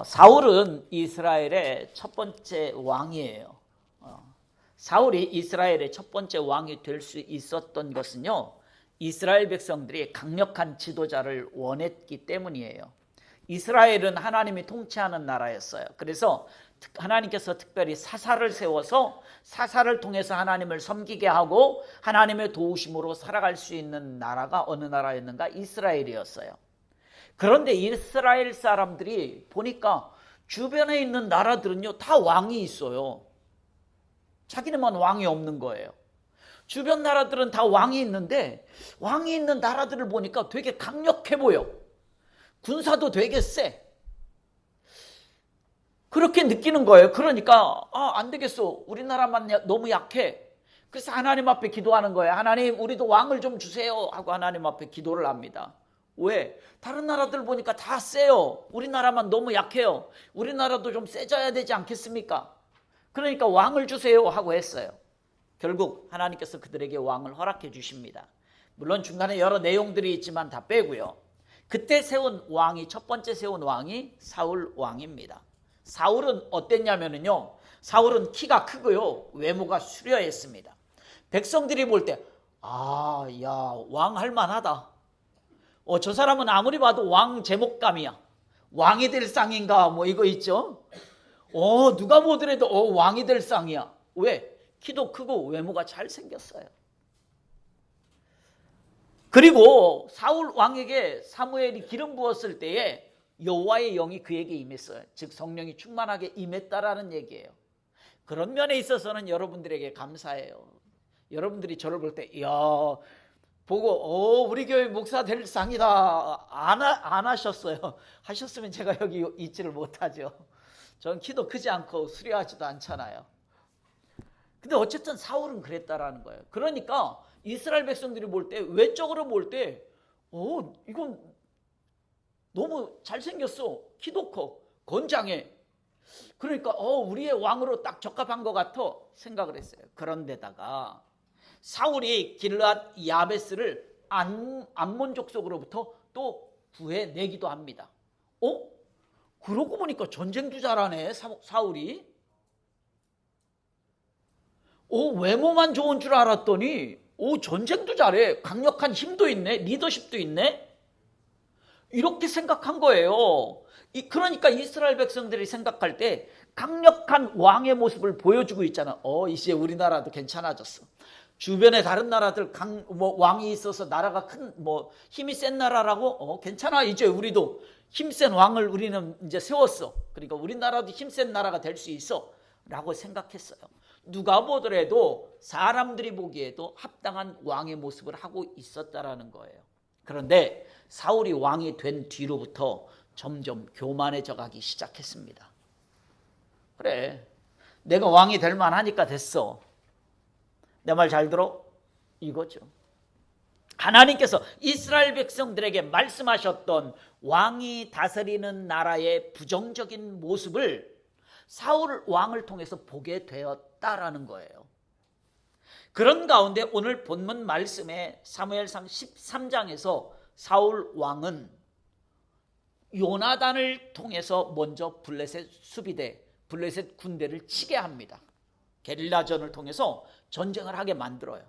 사울은 이스라엘의 첫 번째 왕이에요. 사울이 이스라엘의 첫 번째 왕이 될 수 있었던 것은요, 이스라엘 백성들이 강력한 지도자를 원했기 때문이에요. 이스라엘은 하나님이 통치하는 나라였어요. 그래서 하나님께서 특별히 사사를 세워서 사사를 통해서 하나님을 섬기게 하고 하나님의 도우심으로 살아갈 수 있는 나라가 어느 나라였는가? 이스라엘이었어요. 그런데 이스라엘 사람들이 보니까 주변에 있는 나라들은요, 다 왕이 있어요. 자기네만 왕이 없는 거예요. 주변 나라들은 다 왕이 있는데 왕이 있는 나라들을 보니까 되게 강력해 보여. 군사도 되게 세. 그렇게 느끼는 거예요. 그러니까 안 되겠어. 우리나라만 너무 약해. 그래서 하나님 앞에 기도하는 거예요. 하나님, 우리도 왕을 좀 주세요 하고 하나님 앞에 기도를 합니다. 왜? 다른 나라들 보니까 다 세요. 우리나라만 너무 약해요. 우리나라도 좀 세져야 되지 않겠습니까? 그러니까 왕을 주세요 하고 했어요. 결국 하나님께서 그들에게 왕을 허락해 주십니다. 물론 중간에 여러 내용들이 있지만 다 빼고요. 그때 세운 왕이, 첫 번째 세운 왕이 사울 왕입니다. 사울은 어땠냐면요, 사울은 키가 크고요, 외모가 수려했습니다. 백성들이 볼 때 야, 왕 할만하다. 저 사람은 아무리 봐도 왕 제목감이야. 왕이 될 쌍인가 뭐 이거 있죠. 누가 보더라도 왕이 될 쌍이야. 왜? 키도 크고 외모가 잘생겼어요. 그리고 사울 왕에게 사무엘이 기름 부었을 때에 여호와의 영이 그에게 임했어요. 즉 성령이 충만하게 임했다라는 얘기예요. 그런 면에 있어서는 여러분들에게 감사해요. 여러분들이 저를 볼 때 보고 우리 교회 목사 될 상이다 안 하셨어요. 하셨으면 제가 여기 있지를 못하죠. 전 키도 크지 않고 수려하지도 않잖아요. 근데 어쨌든 사울은 그랬다라는 거예요. 그러니까 이스라엘 백성들이 볼 때, 외적으로 볼 때 이건 너무 잘생겼어. 키도 커. 건장해. 그러니까 우리의 왕으로 딱 적합한 것 같아 생각을 했어요. 그런데다가 사울이 길르앗 야베스를 암몬 족속으로부터 또 구해내기도 합니다. 그러고 보니까 전쟁도 잘하네 사울이. 외모만 좋은 줄 알았더니 전쟁도 잘해. 강력한 힘도 있네. 리더십도 있네. 이렇게 생각한 거예요. 그러니까 이스라엘 백성들이 생각할 때 강력한 왕의 모습을 보여주고 있잖아. 이제 우리나라도 괜찮아졌어. 주변에 다른 나라들 왕이 있어서 나라가 힘이 센 나라라고 괜찮아. 이제 우리도 힘센 왕을 우리는 이제 세웠어. 그러니까 우리나라도 힘센 나라가 될 수 있어 라고 생각했어요. 누가 보더라도 사람들이 보기에도 합당한 왕의 모습을 하고 있었다라는 거예요. 그런데 사울이 왕이 된 뒤로부터 점점 교만해져 가기 시작했습니다. 그래, 내가 왕이 될 만하니까 됐어. 내 말 잘 들어? 이거죠. 하나님께서 이스라엘 백성들에게 말씀하셨던 왕이 다스리는 나라의 부정적인 모습을 사울 왕을 통해서 보게 되었다라는 거예요. 그런 가운데 오늘 본문 말씀에 사무엘상 13장에서 사울 왕은 요나단을 통해서 먼저 블레셋 수비대, 블레셋 군대를 치게 합니다. 게릴라전을 통해서 전쟁을 하게 만들어요.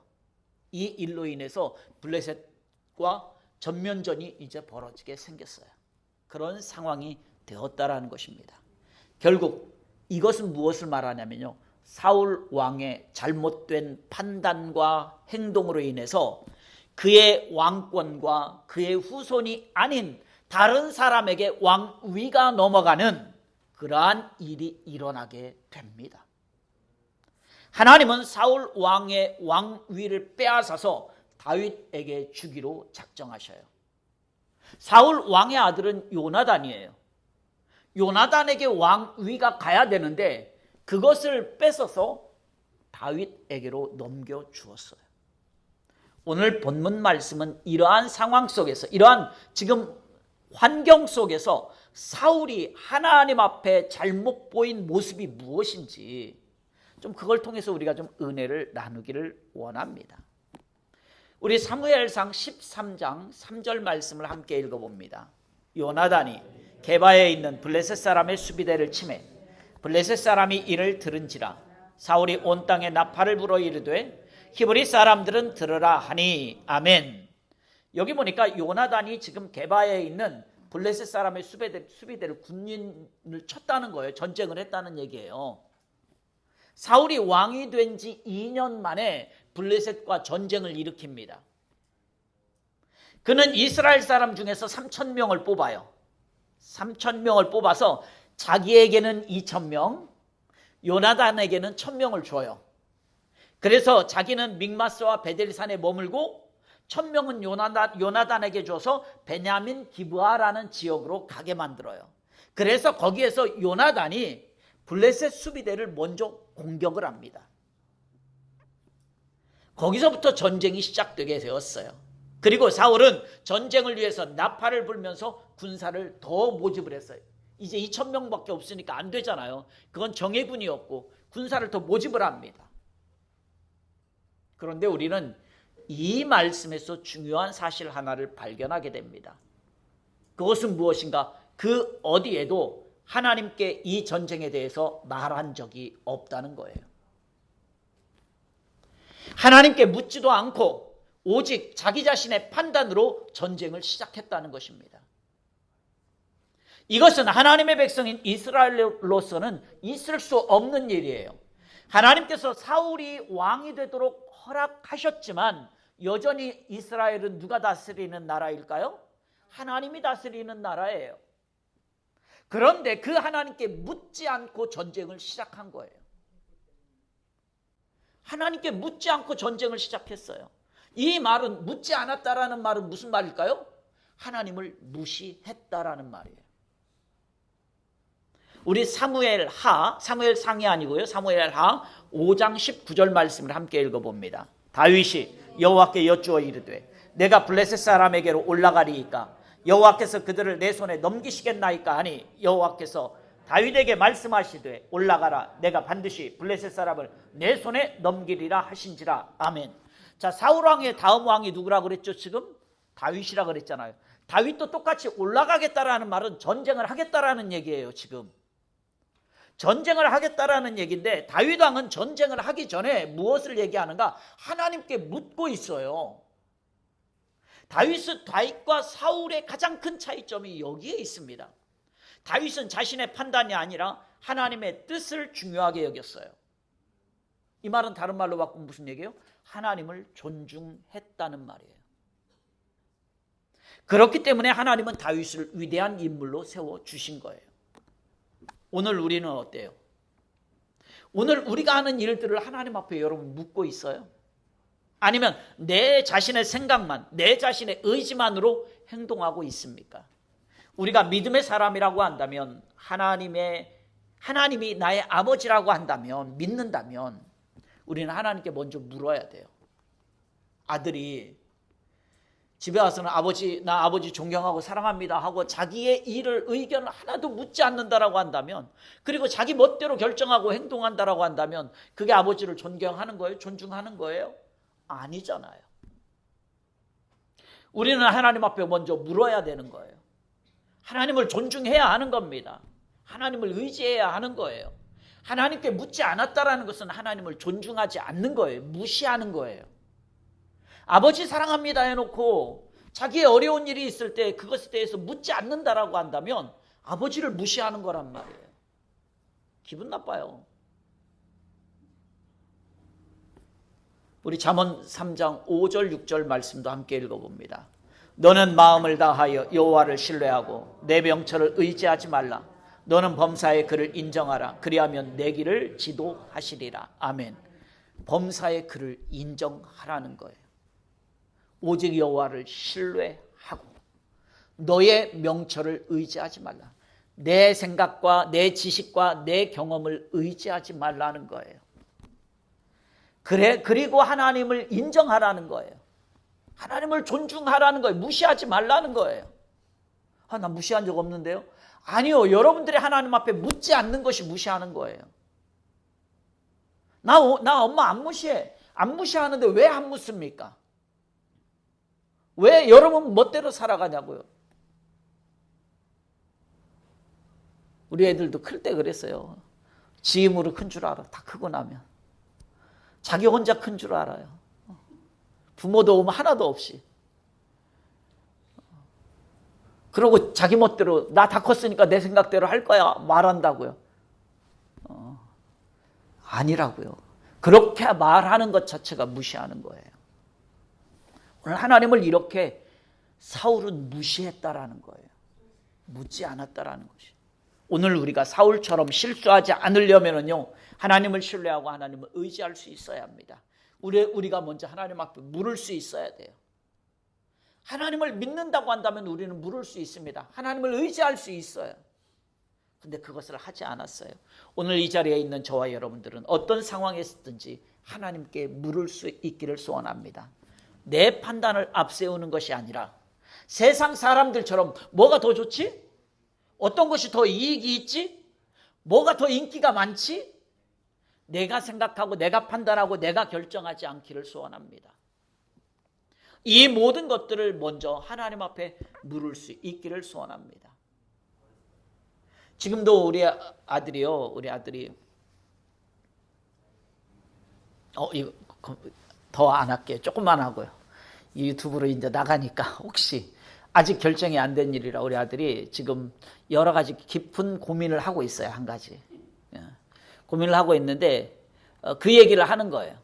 이 일로 인해서 블레셋과 전면전이 이제 벌어지게 생겼어요. 그런 상황이 되었다라는 것입니다. 결국 이것은 무엇을 말하냐면요, 사울 왕의 잘못된 판단과 행동으로 인해서 그의 왕권과 그의 후손이 아닌 다른 사람에게 왕위가 넘어가는 그러한 일이 일어나게 됩니다. 하나님은 사울 왕의 왕위를 빼앗아서 다윗에게 주기로 작정하셔요. 사울 왕의 아들은 요나단이에요. 요나단에게 왕위가 가야 되는데 그것을 뺏어서 다윗에게로 넘겨주었어요. 오늘 본문 말씀은 이러한 상황 속에서, 이러한 지금 환경 속에서 사울이 하나님 앞에 잘못 보인 모습이 무엇인지 좀 그걸 통해서 우리가 좀 은혜를 나누기를 원합니다. 우리 사무엘상 13장 3절 말씀을 함께 읽어봅니다. 요나단이 게바에 있는 블레셋 사람의 수비대를 치매 블레셋 사람이 이를 들은지라. 사울이 온 땅에 나팔을 불어 이르되 히브리 사람들은 들으라 하니. 아멘. 여기 보니까 요나단이 지금 게바에 있는 블레셋 사람의 수비대를 군인을 쳤다는 거예요. 전쟁을 했다는 얘기예요. 사울이 왕이 된 지 2년 만에 블레셋과 전쟁을 일으킵니다. 그는 이스라엘 사람 중에서 3,000명을 뽑아요. 3,000명을 뽑아서 자기에게는 2,000명, 요나단에게는 1,000명을 줘요. 그래서 자기는 믹마스와 베델산에 머물고 1,000명은 요나단에게 줘서 베냐민 기브아라는 지역으로 가게 만들어요. 그래서 거기에서 요나단이 블레셋 수비대를 먼저 공격을 합니다. 거기서부터 전쟁이 시작되게 되었어요. 그리고 사울은 전쟁을 위해서 나팔을 불면서 군사를 더 모집을 했어요. 이제 2,000명밖에 없으니까 안 되잖아요. 그건 정예군이었고 군사를 더 모집을 합니다. 그런데 우리는 이 말씀에서 중요한 사실 하나를 발견하게 됩니다. 그것은 무엇인가? 그 어디에도 하나님께 이 전쟁에 대해서 말한 적이 없다는 거예요. 하나님께 묻지도 않고 오직 자기 자신의 판단으로 전쟁을 시작했다는 것입니다. 이것은 하나님의 백성인 이스라엘로서는 있을 수 없는 일이에요. 하나님께서 사울이 왕이 되도록 허락하셨지만 여전히 이스라엘은 누가 다스리는 나라일까요? 하나님이 다스리는 나라예요. 그런데 그 하나님께 묻지 않고 전쟁을 시작한 거예요. 하나님께 묻지 않고 전쟁을 시작했어요. 이 말은 묻지 않았다라는 말은 무슨 말일까요? 하나님을 무시했다라는 말이에요. 우리 사무엘 상이 아니고요. 사무엘 하 5장 19절 말씀을 함께 읽어봅니다. 다윗이 여호와께 여쭈어 이르되 내가 블레셋 사람에게로 올라가리이까 여호와께서 그들을 내 손에 넘기시겠나이까 하니 여호와께서 다윗에게 말씀하시되 올라가라 내가 반드시 블레셋 사람을 내 손에 넘기리라 하신지라. 아멘. 자, 사울 왕의 다음 왕이 누구라 그랬죠? 지금 다윗이라 그랬잖아요. 다윗도 똑같이 올라가겠다라는 말은 전쟁을 하겠다라는 얘기예요. 지금 전쟁을 하겠다라는 얘기인데 다윗 왕은 전쟁을 하기 전에 무엇을 얘기하는가? 하나님께 묻고 있어요. 다윗과 사울의 가장 큰 차이점이 여기에 있습니다. 다윗은 자신의 판단이 아니라 하나님의 뜻을 중요하게 여겼어요. 이 말은 다른 말로 바꾸면 무슨 얘기예요? 하나님을 존중했다는 말이에요. 그렇기 때문에 하나님은 다윗을 위대한 인물로 세워주신 거예요. 오늘 우리는 어때요? 오늘 우리가 하는 일들을 하나님 앞에 여러분 묻고 있어요? 아니면 내 자신의 생각만, 내 자신의 의지만으로 행동하고 있습니까? 우리가 믿음의 사람이라고 한다면, 하나님이 나의 아버지라고 한다면, 믿는다면 우리는 하나님께 먼저 물어야 돼요. 아들이 집에 와서는 나 아버지 존경하고 사랑합니다 하고 자기의 의견을 하나도 묻지 않는다라고 한다면, 그리고 자기 멋대로 결정하고 행동한다라고 한다면 그게 아버지를 존경하는 거예요? 존중하는 거예요? 아니잖아요. 우리는 하나님 앞에 먼저 물어야 되는 거예요. 하나님을 존중해야 하는 겁니다. 하나님을 의지해야 하는 거예요. 하나님께 묻지 않았다라는 것은 하나님을 존중하지 않는 거예요. 무시하는 거예요. 아버지 사랑합니다 해놓고 자기의 어려운 일이 있을 때 그것에 대해서 묻지 않는다라고 한다면 아버지를 무시하는 거란 말이에요. 기분 나빠요. 우리 잠언 3장 5절 6절 말씀도 함께 읽어봅니다. 너는 마음을 다하여 여호와를 신뢰하고 내 명철을 의지하지 말라. 너는 범사의 그를 인정하라. 그리하면 내 길을 지도하시리라. 아멘. 범사의 그를 인정하라는 거예요. 오직 여호와를 신뢰하고 너의 명철을 의지하지 말라. 내 생각과 내 지식과 내 경험을 의지하지 말라는 거예요. 그리고 하나님을 인정하라는 거예요. 하나님을 존중하라는 거예요. 무시하지 말라는 거예요. 나 무시한 적 없는데요? 아니요. 여러분들이 하나님 앞에 묻지 않는 것이 무시하는 거예요. 나 엄마 안 무시해. 안 무시하는데 왜 안 묻습니까? 왜 여러분 멋대로 살아가냐고요? 우리 애들도 클 때 그랬어요. 지 힘으로 큰 줄 알아. 다 크고 나면. 자기 혼자 큰 줄 알아요. 부모 도움 하나도 없이. 그러고 자기 멋대로 나 다 컸으니까 내 생각대로 할 거야 말한다고요. 아니라고요. 그렇게 말하는 것 자체가 무시하는 거예요. 오늘 하나님을 이렇게 사울은 무시했다라는 거예요. 묻지 않았다라는 것이. 오늘 우리가 사울처럼 실수하지 않으려면요, 하나님을 신뢰하고 하나님을 의지할 수 있어야 합니다. 우리가 먼저 하나님 앞에 물을 수 있어야 돼요. 하나님을 믿는다고 한다면 우리는 물을 수 있습니다. 하나님을 의지할 수 있어요. 근데 그것을 하지 않았어요. 오늘 이 자리에 있는 저와 여러분들은 어떤 상황에 있든지 하나님께 물을 수 있기를 소원합니다. 내 판단을 앞세우는 것이 아니라 세상 사람들처럼 뭐가 더 좋지? 어떤 것이 더 이익이 있지? 뭐가 더 인기가 많지? 내가 생각하고 내가 판단하고 내가 결정하지 않기를 소원합니다. 이 모든 것들을 먼저 하나님 앞에 물을 수 있기를 소원합니다. 지금도 우리 아들이 이거 더 안 할게요. 조금만 하고요. 이 유튜브로 이제 나가니까 혹시 아직 결정이 안 된 일이라 우리 아들이 지금 여러 가지 깊은 고민을 하고 있어요. 한 가지 고민을 하고 있는데 그 얘기를 하는 거예요.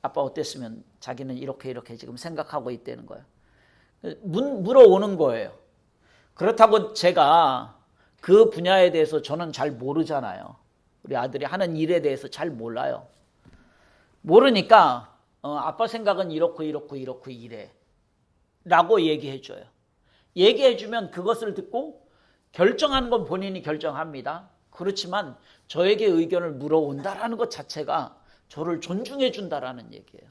아빠 어땠으면 자기는 이렇게 지금 생각하고 있다는 거예요. 물어오는 거예요. 그렇다고 제가 그 분야에 대해서 저는 잘 모르잖아요. 우리 아들이 하는 일에 대해서 잘 몰라요. 모르니까 아빠 생각은 이렇고 이래 라고 얘기해줘요. 얘기해주면 그것을 듣고 결정하는 건 본인이 결정합니다. 그렇지만 저에게 의견을 물어온다라는 것 자체가 저를 존중해 준다라는 얘기예요.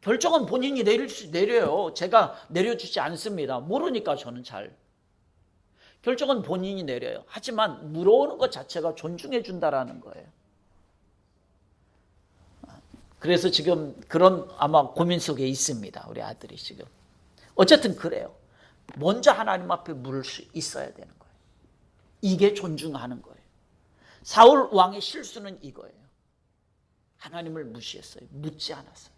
결정은 본인이 내려요. 제가 내려주지 않습니다. 모르니까 저는 잘. 결정은 본인이 내려요. 하지만 물어오는 것 자체가 존중해 준다라는 거예요. 그래서 지금 그런 아마 고민 속에 있습니다. 우리 아들이 지금. 어쨌든 그래요. 먼저 하나님 앞에 물을 수 있어야 되는 거예요. 이게 존중하는 거예요. 사울 왕의 실수는 이거예요. 하나님을 무시했어요. 묻지 않았어요.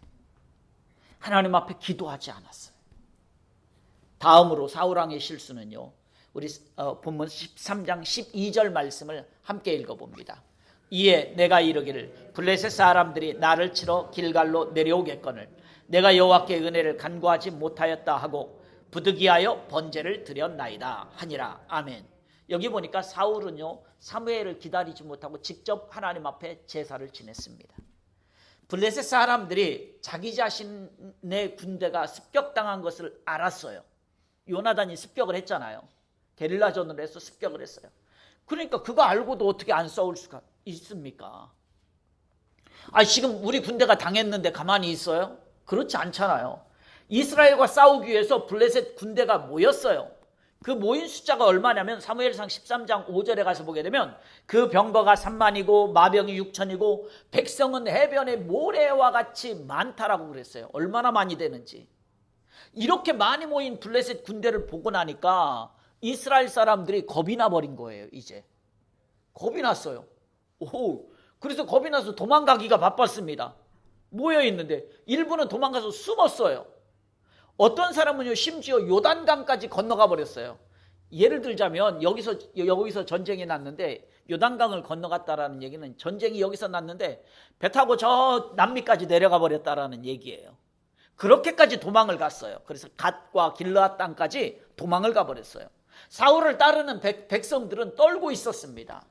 하나님 앞에 기도하지 않았어요. 다음으로 사울 왕의 실수는요. 우리 본문 13장 12절 말씀을 함께 읽어봅니다. 이에 내가 이르기를 블레셋 사람들이 나를 치러 길갈로 내려오겠거늘 내가 여호와께 은혜를 간구하지 못하였다 하고 부득이하여 번제를 드렸나이다 하니라. 아멘. 여기 보니까 사울은요 사무엘을 기다리지 못하고 직접 하나님 앞에 제사를 지냈습니다. 블레셋 사람들이 자기 자신의 군대가 습격당한 것을 알았어요. 요나단이 습격을 했잖아요. 게릴라전으로 해서 습격을 했어요. 그러니까 그거 알고도 어떻게 안 싸울 수가 있습니까? 지금 우리 군대가 당했는데 가만히 있어요? 그렇지 않잖아요. 이스라엘과 싸우기 위해서 블레셋 군대가 모였어요. 그 모인 숫자가 얼마냐면 사무엘상 13장 5절에 가서 보게 되면 그 병거가 3만이고 마병이 6천이고 백성은 해변의 모래와 같이 많다라고 그랬어요. 얼마나 많이 되는지. 이렇게 많이 모인 블레셋 군대를 보고 나니까 이스라엘 사람들이 겁이 나버린 거예요. 이제 겁이 났어요. 그래서 겁이 나서 도망가기가 바빴습니다. 모여있는데 일부는 도망가서 숨었어요. 어떤 사람은요 심지어 요단강까지 건너가 버렸어요. 예를 들자면 여기서 전쟁이 났는데 요단강을 건너갔다라는 얘기는 전쟁이 여기서 났는데 배 타고 저 남미까지 내려가 버렸다라는 얘기예요. 그렇게까지 도망을 갔어요. 그래서 갓과 길르앗 땅까지 도망을 가버렸어요. 사울을 따르는 백성들은 떨고 있었습니다.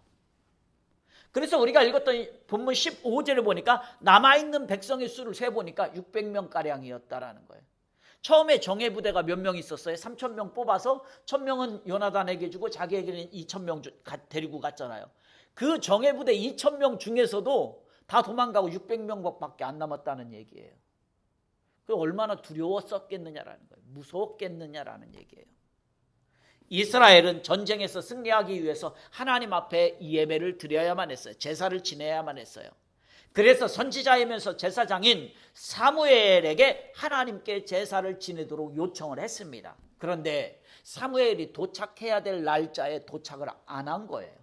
그래서 우리가 읽었던 본문 15절을 보니까 남아있는 백성의 수를 세보니까 600명가량이었다라는 거예요. 처음에 정예부대가 몇 명 있었어요? 3,000명 뽑아서 1,000명은 요나단에게 주고 자기에게는 2,000명 데리고 갔잖아요. 그 정예부대 2,000명 중에서도 다 도망가고 600명밖에 안 남았다는 얘기예요. 그 얼마나 두려웠었겠느냐라는 거예요. 무서웠겠느냐라는 얘기예요. 이스라엘은 전쟁에서 승리하기 위해서 하나님 앞에 예배를 드려야만 했어요. 제사를 지내야만 했어요. 그래서 선지자이면서 제사장인 사무엘에게 하나님께 제사를 지내도록 요청을 했습니다. 그런데 사무엘이 도착해야 될 날짜에 도착을 안 한 거예요.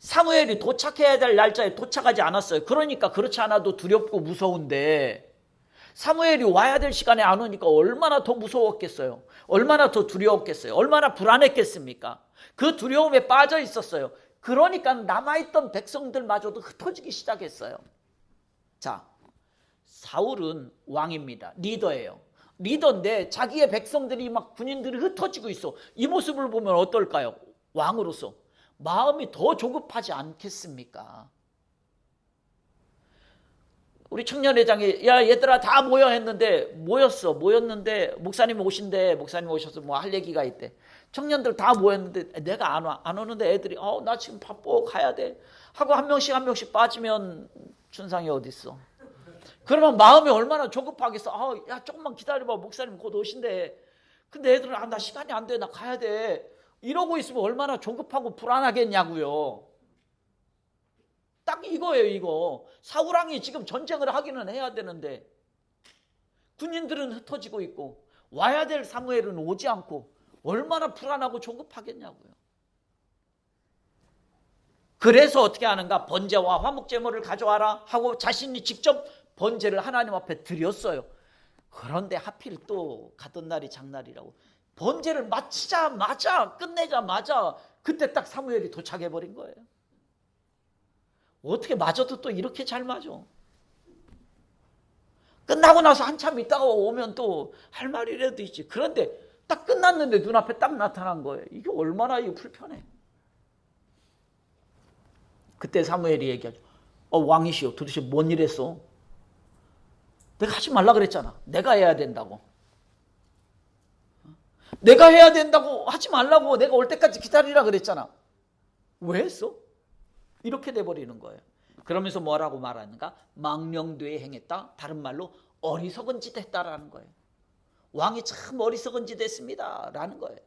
사무엘이 도착해야 될 날짜에 도착하지 않았어요. 그러니까 그렇지 않아도 두렵고 무서운데 사무엘이 와야 될 시간에 안 오니까 얼마나 더 무서웠겠어요. 얼마나 더 두려웠겠어요. 얼마나 불안했겠습니까? 그 두려움에 빠져 있었어요. 그러니까 남아있던 백성들마저도 흩어지기 시작했어요. 자, 사울은 왕입니다. 리더예요. 리더인데 자기의 백성들이 막 군인들이 흩어지고 있어. 이 모습을 보면 어떨까요? 왕으로서 마음이 더 조급하지 않겠습니까? 우리 청년회장이 야 얘들아 다 모여 했는데 모였는데 목사님 오신대. 목사님 오셔서 뭐 할 얘기가 있대. 청년들 다 모였는데 내가 안 오는데 애들이 나 지금 바빠 가야 돼 하고 한 명씩 빠지면 춘상이 어디 있어? 그러면 마음이 얼마나 조급하겠어. 야 조금만 기다려봐 목사님 곧 오신대. 근데 애들은 나 시간이 안 돼 나 가야 돼 이러고 있으면 얼마나 조급하고 불안하겠냐고요. 딱 이거예요. 이거 사울왕이 지금 전쟁을 하기는 해야 되는데 군인들은 흩어지고 있고 와야 될 사무엘은 오지 않고 얼마나 불안하고 조급하겠냐고요. 그래서 어떻게 하는가? 번제와 화목제물을 가져와라 하고 자신이 직접 번제를 하나님 앞에 드렸어요. 그런데 하필 또 가던 날이 장날이라고 번제를 마치자마자 끝내자마자 그때 딱 사무엘이 도착해버린 거예요. 어떻게 맞아도 또 이렇게 잘 맞아? 끝나고 나서 한참 있다가 오면 또 할 말이라도 있지. 그런데 딱 끝났는데 눈앞에 딱 나타난 거예요. 이게 얼마나 불편해. 그때 사무엘이 얘기하죠. 왕이시여 도대체 뭔 일 했어? 내가 하지 말라 그랬잖아. 내가 해야 된다고. 내가 해야 된다고 하지 말라고 내가 올 때까지 기다리라 그랬잖아. 왜 했어? 이렇게 돼버리는 거예요. 그러면서 뭐라고 말하는가? 망령되이 행했다. 다른 말로 어리석은 짓 했다라는 거예요. 왕이 참 어리석은 짓 했습니다 라는 거예요.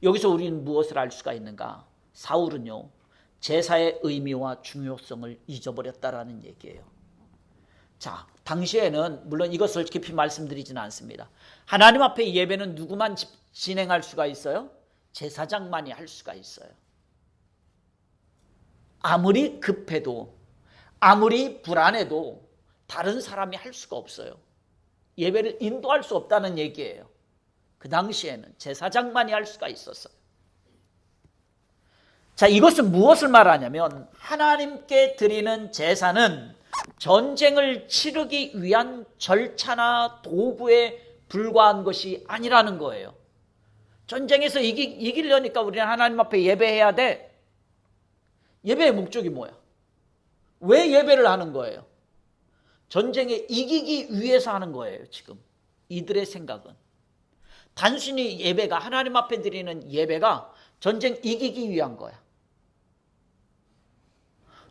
여기서 우리는 무엇을 알 수가 있는가? 사울은요 제사의 의미와 중요성을 잊어버렸다라는 얘기예요. 자, 당시에는 물론 이것을 깊이 말씀드리지는 않습니다. 하나님 앞에 예배는 누구만 진행할 수가 있어요? 제사장만이 할 수가 있어요. 아무리 급해도 아무리 불안해도 다른 사람이 할 수가 없어요. 예배를 인도할 수 없다는 얘기예요. 그 당시에는 제사장만이 할 수가 있었어요. 자, 이것은 무엇을 말하냐면 하나님께 드리는 제사는 전쟁을 치르기 위한 절차나 도구에 불과한 것이 아니라는 거예요. 전쟁에서 이기려니까 우리는 하나님 앞에 예배해야 돼. 예배의 목적이 뭐야? 왜 예배를 하는 거예요? 전쟁에 이기기 위해서 하는 거예요. 지금 이들의 생각은 단순히 예배가 하나님 앞에 드리는 예배가 전쟁 이기기 위한 거야.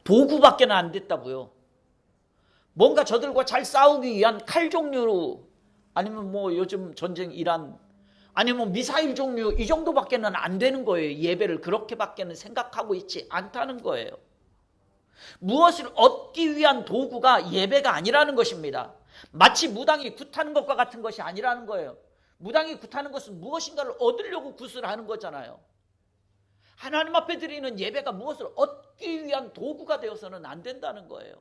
도구밖에는 안 됐다고요. 뭔가 저들과 잘 싸우기 위한 칼 종류 아니면 뭐 요즘 전쟁 이란 아니면 미사일 종류 이 정도밖에는 안 되는 거예요. 예배를 그렇게밖에는 생각하고 있지 않다는 거예요. 무엇을 얻기 위한 도구가 예배가 아니라는 것입니다. 마치 무당이 굿하는 것과 같은 것이 아니라는 거예요. 무당이 굿하는 것은 무엇인가를 얻으려고 굿을 하는 거잖아요. 하나님 앞에 드리는 예배가 무엇을 얻기 위한 도구가 되어서는 안 된다는 거예요.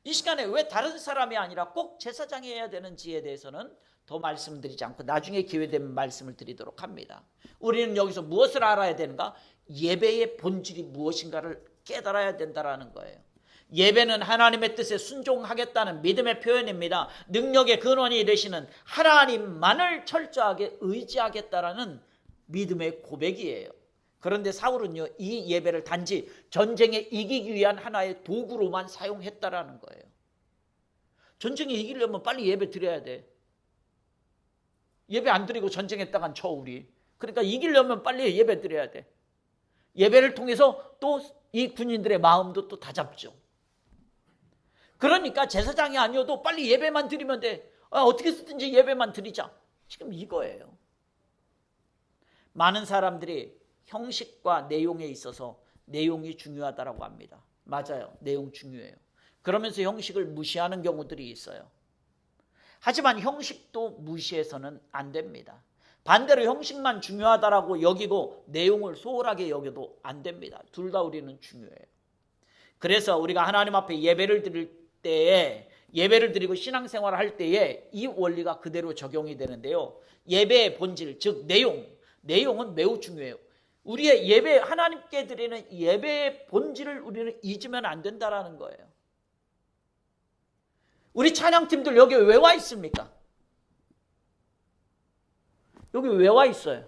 이 시간에 왜 다른 사람이 아니라 꼭 제사장이 해야 되는지에 대해서는 더 말씀드리지 않고 나중에 기회되면 말씀을 드리도록 합니다. 우리는 여기서 무엇을 알아야 되는가? 예배의 본질이 무엇인가를 깨달아야 된다는 거예요. 예배는 하나님의 뜻에 순종하겠다는 믿음의 표현입니다. 능력의 근원이 되시는 하나님만을 철저하게 의지하겠다라는 믿음의 고백이에요. 그런데 사울은요 이 예배를 단지 전쟁에 이기기 위한 하나의 도구로만 사용했다라는 거예요. 전쟁에 이기려면 빨리 예배 드려야 돼. 예배 안 드리고 전쟁했다간 쳐 우리. 그러니까 이기려면 빨리 예배 드려야 돼. 예배를 통해서 또 이 군인들의 마음도 또 다잡죠. 그러니까 제사장이 아니어도 빨리 예배만 드리면 돼. 어떻게 쓰든지 예배만 드리자. 지금 이거예요. 많은 사람들이 형식과 내용에 있어서 내용이 중요하다고 합니다. 맞아요. 내용 중요해요. 그러면서 형식을 무시하는 경우들이 있어요. 하지만 형식도 무시해서는 안 됩니다. 반대로 형식만 중요하다라고 여기고 내용을 소홀하게 여겨도 안 됩니다. 둘 다 우리는 중요해요. 그래서 우리가 하나님 앞에 예배를 드릴 때에, 예배를 드리고 신앙생활을 할 때에 이 원리가 그대로 적용이 되는데요. 예배의 본질, 즉 내용은 매우 중요해요. 우리의 예배, 하나님께 드리는 예배의 본질을 우리는 잊으면 안 된다라는 거예요. 우리 찬양팀들 여기 왜 와 있습니까? 여기 왜 와 있어요?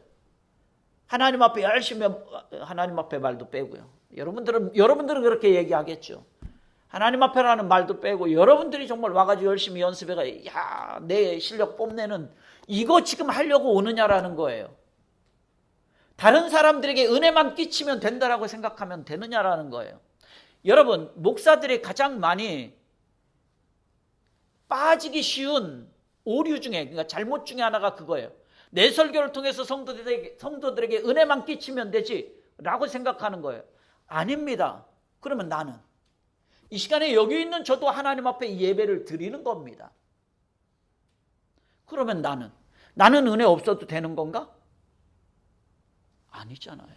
하나님 앞에 열심히, 하나님 앞에 말도 빼고요. 여러분들은 그렇게 얘기하겠죠. 하나님 앞에라는 말도 빼고 여러분들이 정말 와가지고 열심히 연습해가, 야, 내 실력 뽐내는 이거 지금 하려고 오느냐라는 거예요. 다른 사람들에게 은혜만 끼치면 된다라고 생각하면 되느냐라는 거예요. 여러분, 목사들이 가장 많이 빠지기 쉬운 오류 중에, 그러니까 잘못 중에 하나가 그거예요. 내 설교를 통해서 성도들에게 은혜만 끼치면 되지 라고 생각하는 거예요. 아닙니다. 그러면 나는 이 시간에 여기 있는 저도 하나님 앞에 예배를 드리는 겁니다. 그러면 나는 은혜 없어도 되는 건가? 아니잖아요.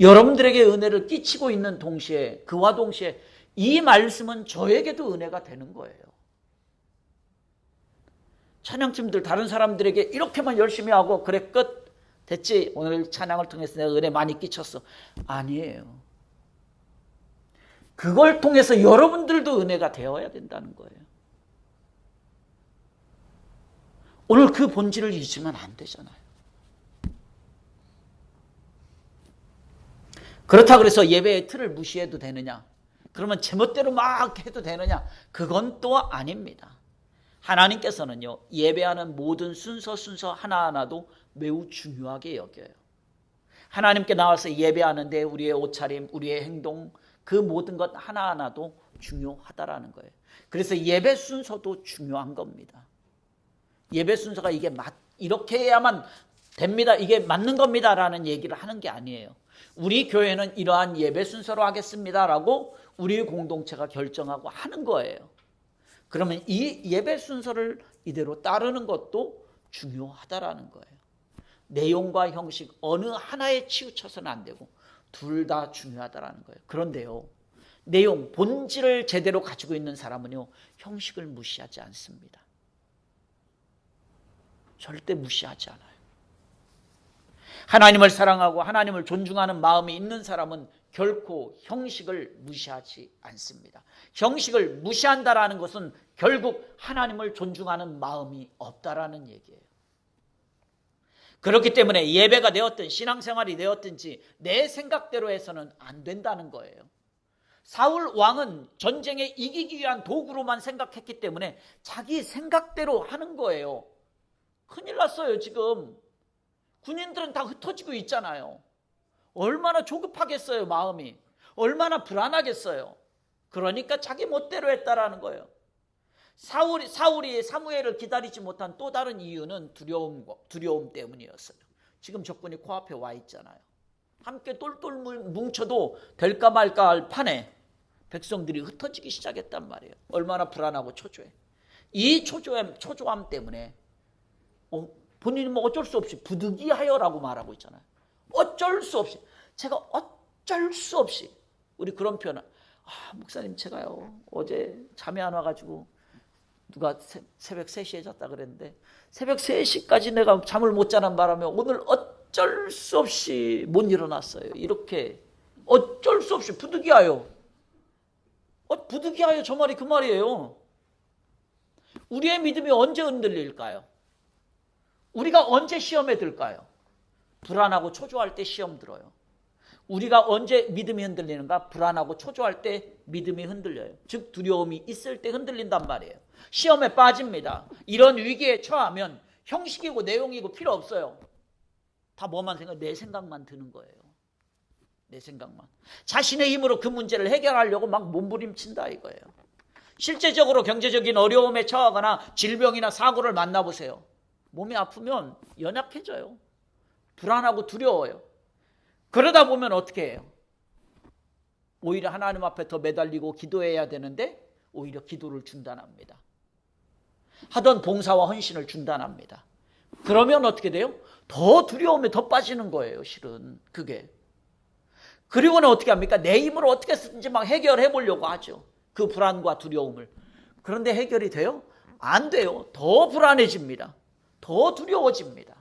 여러분들에게 은혜를 끼치고 있는 동시에, 그와 동시에 이 말씀은 저에게도 은혜가 되는 거예요. 찬양팀들 다른 사람들에게 이렇게만 열심히 하고 그래 끝 됐지, 오늘 찬양을 통해서 내가 은혜 많이 끼쳤어. 아니에요. 그걸 통해서 여러분들도 은혜가 되어야 된다는 거예요. 오늘 그 본질을 잊으면 안 되잖아요. 그렇다고 해서 예배의 틀을 무시해도 되느냐? 그러면 제멋대로 막 해도 되느냐? 그건 또 아닙니다. 하나님께서는요, 예배하는 모든 순서 하나하나도 매우 중요하게 여겨요. 하나님께 나와서 예배하는데 우리의 옷차림, 우리의 행동, 그 모든 것 하나하나도 중요하다라는 거예요. 그래서 예배 순서도 중요한 겁니다. 예배 순서가 이렇게 해야만 됩니다, 이게 맞는 겁니다라는 얘기를 하는 게 아니에요. 우리 교회는 이러한 예배 순서로 하겠습니다라고 우리 공동체가 결정하고 하는 거예요. 그러면 이 예배 순서를 이대로 따르는 것도 중요하다라는 거예요. 내용과 형식 어느 하나에 치우쳐서는 안 되고 둘 다 중요하다라는 거예요. 그런데요, 내용, 본질을 제대로 가지고 있는 사람은요, 형식을 무시하지 않습니다. 절대 무시하지 않아요. 하나님을 사랑하고 하나님을 존중하는 마음이 있는 사람은 결코 형식을 무시하지 않습니다. 형식을 무시한다라는 것은 결국 하나님을 존중하는 마음이 없다라는 얘기예요. 그렇기 때문에 예배가 되었든 신앙생활이 되었든지 내 생각대로 해서는 안 된다는 거예요. 사울 왕은 전쟁에 이기기 위한 도구로만 생각했기 때문에 자기 생각대로 하는 거예요. 큰일 났어요. 지금 군인들은 다 흩어지고 있잖아요. 얼마나 조급하겠어요, 마음이. 얼마나 불안하겠어요. 그러니까 자기 멋대로 했다라는 거예요. 사울이 사무엘을 기다리지 못한 또 다른 이유는 두려움 때문이었어요. 지금 적군이 코앞에 와 있잖아요. 함께 똘똘 뭉쳐도 될까 말까 할 판에 백성들이 흩어지기 시작했단 말이에요. 얼마나 불안하고 초조해. 이 초조함 때문에 본인이 뭐 어쩔 수 없이 부득이하여라고 말하고 있잖아요. 어쩔 수 없이, 제가 어쩔 수 없이, 우리 그런 표현은, 목사님 제가요 어제 잠이 안 와가지고 누가 새벽 3시에 잤다 그랬는데 새벽 3시까지 내가 잠을 못 자는 바람에 오늘 어쩔 수 없이 못 일어났어요. 이렇게 어쩔 수 없이 부득이하여. 부득이하여, 저 말이 그 말이에요. 우리의 믿음이 언제 흔들릴까요? 우리가 언제 시험에 들까요? 불안하고 초조할 때 시험 들어요. 우리가 언제 믿음이 흔들리는가? 불안하고 초조할 때 믿음이 흔들려요. 즉 두려움이 있을 때 흔들린단 말이에요. 시험에 빠집니다. 이런 위기에 처하면 형식이고 내용이고 필요 없어요. 다 뭐만 내 생각만 드는 거예요. 내 생각만. 자신의 힘으로 그 문제를 해결하려고 막 몸부림친다 이거예요. 실제적으로 경제적인 어려움에 처하거나 질병이나 사고를 만나보세요. 몸이 아프면 연약해져요. 불안하고 두려워요. 그러다 보면 어떻게 해요? 오히려 하나님 앞에 더 매달리고 기도해야 되는데 오히려 기도를 중단합니다. 하던 봉사와 헌신을 중단합니다. 그러면 어떻게 돼요? 더 두려움에 더 빠지는 거예요, 실은 그게. 그리고는 어떻게 합니까? 내 힘으로 어떻게든지 막 해결해 보려고 하죠. 그 불안과 두려움을. 그런데 해결이 돼요? 안 돼요. 더 불안해집니다. 더 두려워집니다.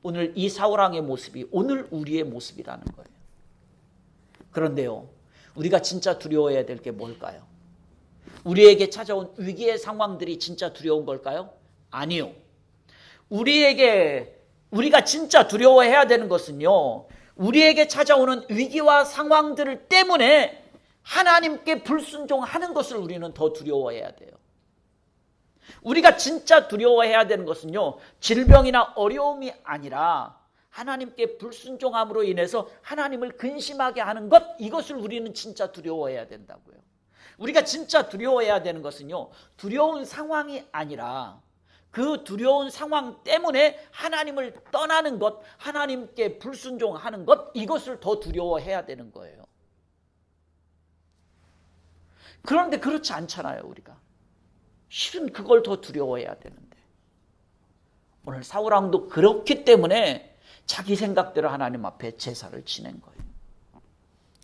오늘 이 사울왕의 모습이 오늘 우리의 모습이라는 거예요. 그런데요, 우리가 진짜 두려워해야 될 게 뭘까요? 우리에게 찾아온 위기의 상황들이 진짜 두려운 걸까요? 아니요. 우리가 진짜 두려워해야 되는 것은요, 우리에게 찾아오는 위기와 상황들 때문에 하나님께 불순종하는 것을 우리는 더 두려워해야 돼요. 우리가 진짜 두려워해야 되는 것은요, 질병이나 어려움이 아니라 하나님께 불순종함으로 인해서 하나님을 근심하게 하는 것, 이것을 우리는 진짜 두려워해야 된다고요. 우리가 진짜 두려워해야 되는 것은요, 두려운 상황이 아니라 그 두려운 상황 때문에 하나님을 떠나는 것, 하나님께 불순종하는 것, 이것을 더 두려워해야 되는 거예요. 그런데 그렇지 않잖아요, 우리가. 실은 그걸 더 두려워해야 되는데. 오늘 사울왕도 그렇기 때문에 자기 생각대로 하나님 앞에 제사를 지낸 거예요.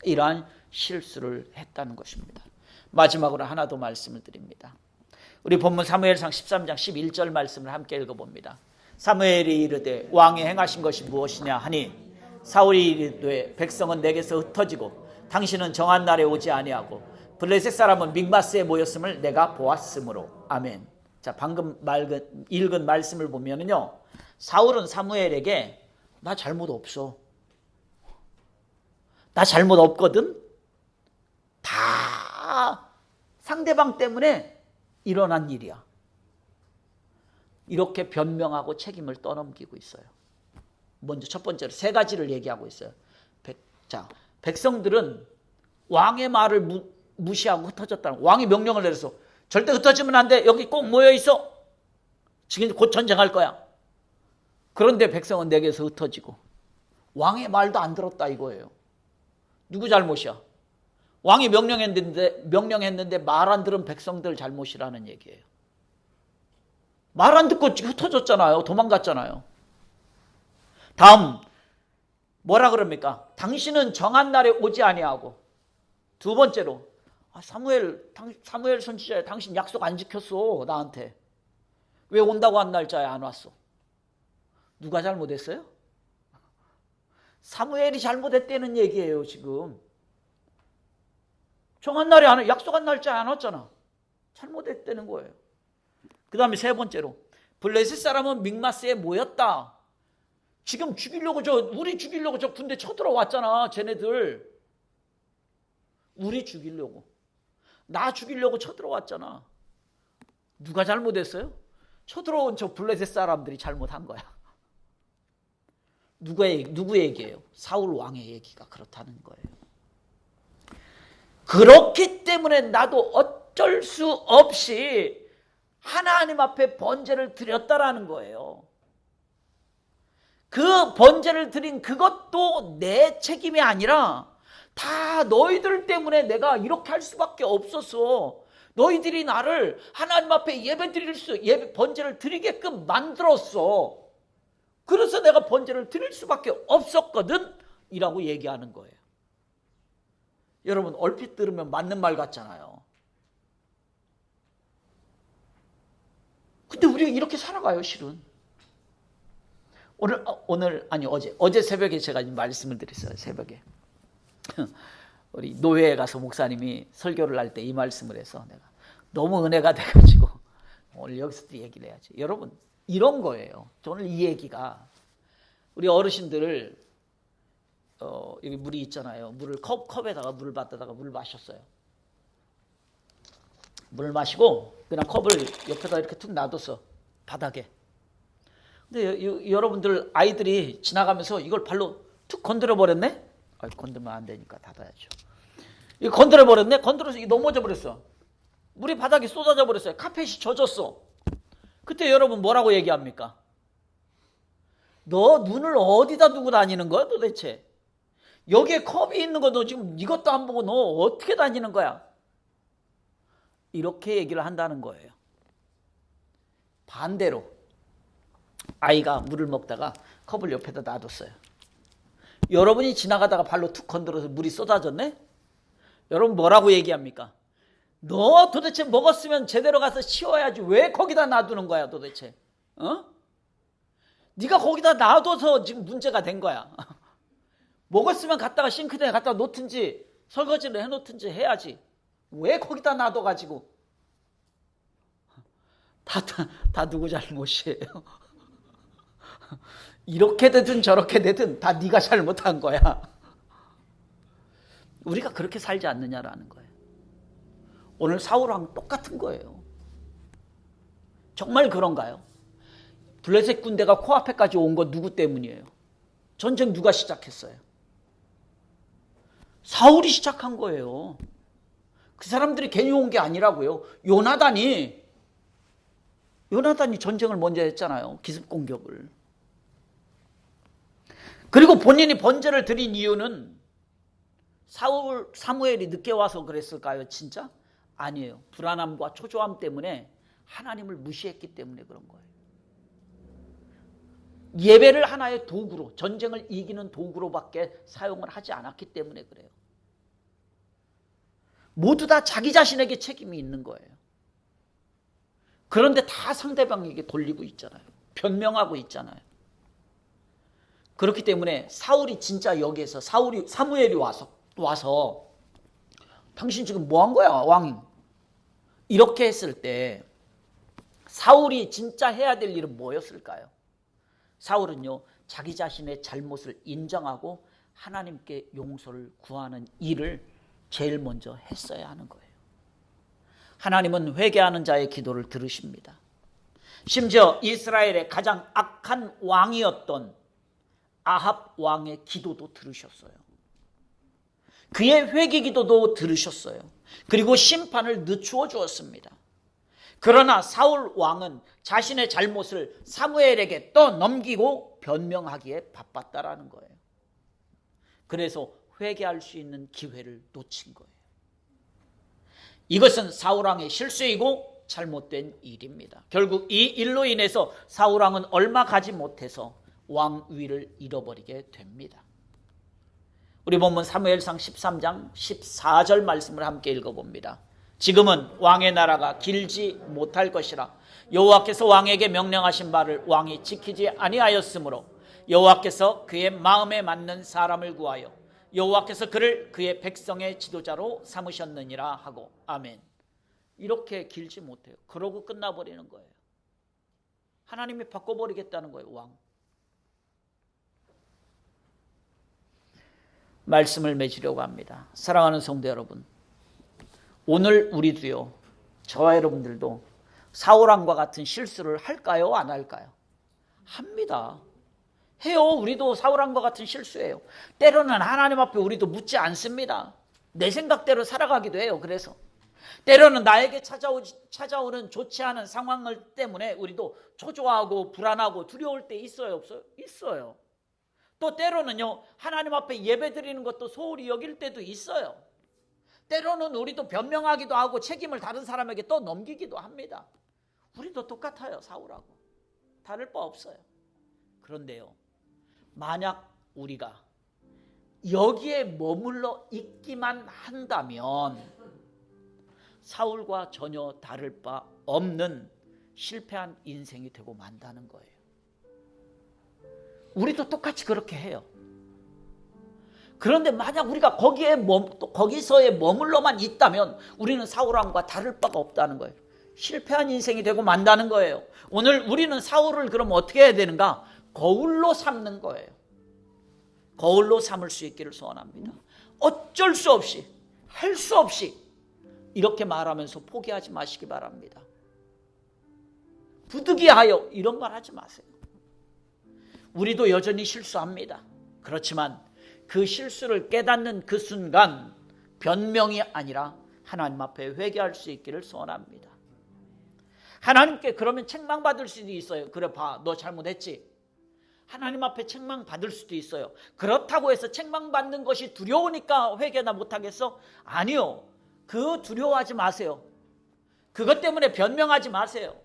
이러한 실수를 했다는 것입니다. 마지막으로 하나 더 말씀을 드립니다. 우리 본문 사무엘상 13장 11절 말씀을 함께 읽어봅니다. 사무엘이 이르되 왕이 행하신 것이 무엇이냐 하니 사울이 이르되 백성은 내게서 흩어지고 당신은 정한 날에 오지 아니하고 블레셋 사람은 믹마스에 모였음을 내가 보았으므로. 아멘. 자, 방금 읽은 말씀을 보면은요, 사울은 사무엘에게 나 잘못 없어. 나 잘못 없거든. 다 상대방 때문에 일어난 일이야. 이렇게 변명하고 책임을 떠넘기고 있어요. 먼저 첫 번째로 세 가지를 얘기하고 있어요. 백성들은 왕의 말을 무시하고 흩어졌다는, 왕이 명령을 내려서 절대 흩어지면 안 돼. 여기 꼭 모여 있어. 지금 곧 전쟁할 거야. 그런데 백성은 내게서 흩어지고 왕의 말도 안 들었다 이거예요. 누구 잘못이야? 왕이 명령했는데 말 안 들은 백성들 잘못이라는 얘기예요. 말 안 듣고 흩어졌잖아요. 도망갔잖아요. 다음 뭐라 그럽니까? 당신은 정한 날에 오지 아니하고. 두 번째로 사무엘 선지자야, 당신 약속 안 지켰어. 나한테 왜 온다고 한 날짜에 안 왔어? 누가 잘못했어요? 사무엘이 잘못했다는 얘기예요. 지금 정한 날에 안, 약속한 날짜에 안 왔잖아. 잘못했다는 거예요. 그 다음에 세 번째로 블레셋 사람은 믹마스에 모였다. 지금 우리 죽이려고 저 군대 쳐들어왔잖아. 쟤네들 우리 죽이려고, 나 죽이려고 쳐들어왔잖아. 누가 잘못했어요? 쳐들어온 저 블레셋 사람들이 잘못한 거야. 누구 얘기예요? 사울 왕의 얘기가 그렇다는 거예요. 그렇기 때문에 나도 어쩔 수 없이 하나님 앞에 번제를 드렸다라는 거예요. 그 번제를 드린 그것도 내 책임이 아니라 다 너희들 때문에 내가 이렇게 할 수밖에 없었어. 너희들이 나를 하나님 앞에 번제를 드리게끔 만들었어. 그래서 내가 번제를 드릴 수밖에 없었거든 이라고 얘기하는 거예요. 여러분, 얼핏 들으면 맞는 말 같잖아요. 근데 우리가 이렇게 살아가요, 실은. 어제 새벽에 제가 말씀을 드렸어요. 새벽에 우리 노회에 가서 목사님이 설교를 할 때 이 말씀을 해서 내가 너무 은혜가 돼가지고 오늘 여기서도 얘기를 해야지. 여러분, 이런 거예요. 오늘 이 얘기가 우리 어르신들을 여기 물이 있잖아요. 물을 컵에다가 물을 받다가 물을 마셨어요. 물을 마시고 그냥 컵을 옆에다 이렇게 툭 놔뒀어, 바닥에. 근데 여러분들 아이들이 지나가면서 이걸 발로 툭 건드려 버렸네. 건들면 안 되니까 닫아야죠. 이거 건드려 버렸네. 건드려서 이게 넘어져 버렸어. 물이 바닥에 쏟아져 버렸어요. 카펫이 젖었어. 그때 여러분 뭐라고 얘기합니까? 너 눈을 어디다 두고 다니는 거야 도대체? 여기에 컵이 있는 거 너 지금 이것도 안 보고 너 어떻게 다니는 거야? 이렇게 얘기를 한다는 거예요. 반대로 아이가 물을 먹다가 컵을 옆에다 놔뒀어요. 여러분이 지나가다가 발로 툭 건드려서 물이 쏟아졌네? 여러분 뭐라고 얘기합니까? 너 도대체 먹었으면 제대로 가서 치워야지 왜 거기다 놔두는 거야 도대체? 네가 거기다 놔둬서 지금 문제가 된 거야. 먹었으면 갖다가 싱크대에 갖다 놓든지 설거지를 해놓든지 해야지. 왜 거기다 놔둬가지고. 다 누구 잘못이에요. 이렇게 되든 저렇게 되든 다 네가 잘못한 거야. 우리가 그렇게 살지 않느냐라는 거예요. 오늘 사울왕 똑같은 거예요. 정말 그런가요? 블레셋 군대가 코앞에까지 온 거 누구 때문이에요? 전쟁 누가 시작했어요? 사울이 시작한 거예요. 그 사람들이 괜히 온 게 아니라고요. 요나단이 전쟁을 먼저 했잖아요. 기습 공격을. 그리고 본인이 번제를 드린 이유는 사무엘이 늦게 와서 그랬을까요? 진짜? 아니에요. 불안함과 초조함 때문에 하나님을 무시했기 때문에 그런 거예요. 예배를 하나의 도구로, 전쟁을 이기는 도구로밖에 사용을 하지 않았기 때문에 그래요. 모두 다 자기 자신에게 책임이 있는 거예요. 그런데 다 상대방에게 돌리고 있잖아요. 변명하고 있잖아요. 그렇기 때문에 사울이 진짜 여기에서 사무엘이 와서 당신 지금 뭐 한 거야 왕? 이렇게 했을 때 사울이 진짜 해야 될 일은 뭐였을까요? 사울은요 자기 자신의 잘못을 인정하고 하나님께 용서를 구하는 일을 제일 먼저 했어야 하는 거예요. 하나님은 회개하는 자의 기도를 들으십니다. 심지어 이스라엘의 가장 악한 왕이었던 아합 왕의 기도도 들으셨어요. 그의 회개 기도도 들으셨어요. 그리고 심판을 늦추어 주었습니다. 그러나 사울 왕은 자신의 잘못을 사무엘에게 떠넘기고 변명하기에 바빴다라는 거예요. 그래서 회개할 수 있는 기회를 놓친 거예요. 이것은 사울 왕의 실수이고 잘못된 일입니다. 결국 이 일로 인해서 사울 왕은 얼마 가지 못해서 왕위를 잃어버리게 됩니다. 우리 본문 사무엘상 13장 14절 말씀을 함께 읽어봅니다. 지금은 왕의 나라가 길지 못할 것이라 여호와께서 왕에게 명령하신 바를 왕이 지키지 아니하였으므로 여호와께서 그의 마음에 맞는 사람을 구하여 여호와께서 그를 그의 백성의 지도자로 삼으셨느니라 하고. 아멘. 이렇게 길지 못해요. 그러고 끝나버리는 거예요. 하나님이 바꿔버리겠다는 거예요. 왕. 말씀을 맺으려고 합니다. 사랑하는 성도 여러분, 오늘 우리도요, 저와 여러분들도 사울왕과 같은 실수를 할까요? 안 할까요? 합니다. 해요. 우리도 사울왕과 같은 실수예요. 때로는 하나님 앞에 우리도 묻지 않습니다. 내 생각대로 살아가기도 해요. 그래서 때로는 나에게 찾아오는 좋지 않은 상황을 때문에 우리도 초조하고 불안하고 두려울 때 있어요? 없어요? 있어요. 또 때로는요, 하나님 앞에 예배 드리는 것도 소홀히 여길 때도 있어요. 때로는 우리도 변명하기도 하고 책임을 다른 사람에게 또 넘기기도 합니다. 우리도 똑같아요. 사울하고 다를 바 없어요. 그런데요, 만약 우리가 여기에 머물러 있기만 한다면 사울과 전혀 다를 바 없는 실패한 인생이 되고 만다는 거예요. 우리도 똑같이 그렇게 해요. 그런데 만약 우리가 거기서에 머물러만 있다면 우리는 사울왕과 다를 바가 없다는 거예요. 실패한 인생이 되고 만다는 거예요. 오늘 우리는 사울을 그럼 어떻게 해야 되는가? 거울로 삼는 거예요. 거울로 삼을 수 있기를 소원합니다. 어쩔 수 없이, 할 수 없이 이렇게 말하면서 포기하지 마시기 바랍니다. 부득이하여 이런 말 하지 마세요. 우리도 여전히 실수합니다. 그렇지만 그 실수를 깨닫는 그 순간 변명이 아니라 하나님 앞에 회개할 수 있기를 소원합니다. 하나님께 그러면 책망받을 수도 있어요. 그래 봐, 너 잘못했지. 하나님 앞에 책망받을 수도 있어요. 그렇다고 해서 책망받는 것이 두려우니까 회개나 못하겠어? 아니요. 그 두려워하지 마세요. 그것 때문에 변명하지 마세요.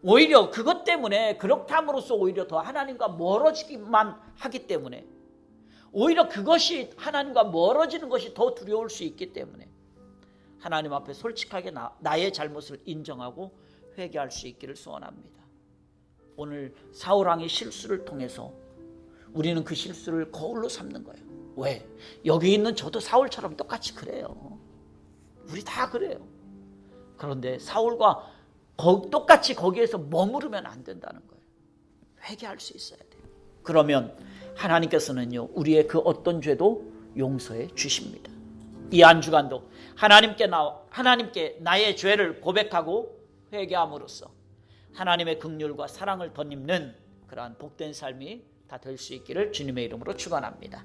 오히려 그것 때문에 그렇게 함으로써 오히려 더 하나님과 멀어지기만 하기 때문에 오히려 그것이 하나님과 멀어지는 것이 더 두려울 수 있기 때문에 하나님 앞에 솔직하게 나의 잘못을 인정하고 회개할 수 있기를 소원합니다. 오늘 사울왕의 실수를 통해서 우리는 그 실수를 거울로 삼는 거예요. 왜? 여기 있는 저도 사울처럼 똑같이 그래요. 우리 다 그래요. 그런데 사울과 똑같이 거기에서 머무르면 안 된다는 거예요. 회개할 수 있어야 돼요. 그러면 하나님께서는요, 우리의 그 어떤 죄도 용서해 주십니다. 이 한 주간도 하나님께 나의 죄를 고백하고 회개함으로써 하나님의 긍휼과 사랑을 덧입는 그러한 복된 삶이 다 될 수 있기를 주님의 이름으로 축원합니다.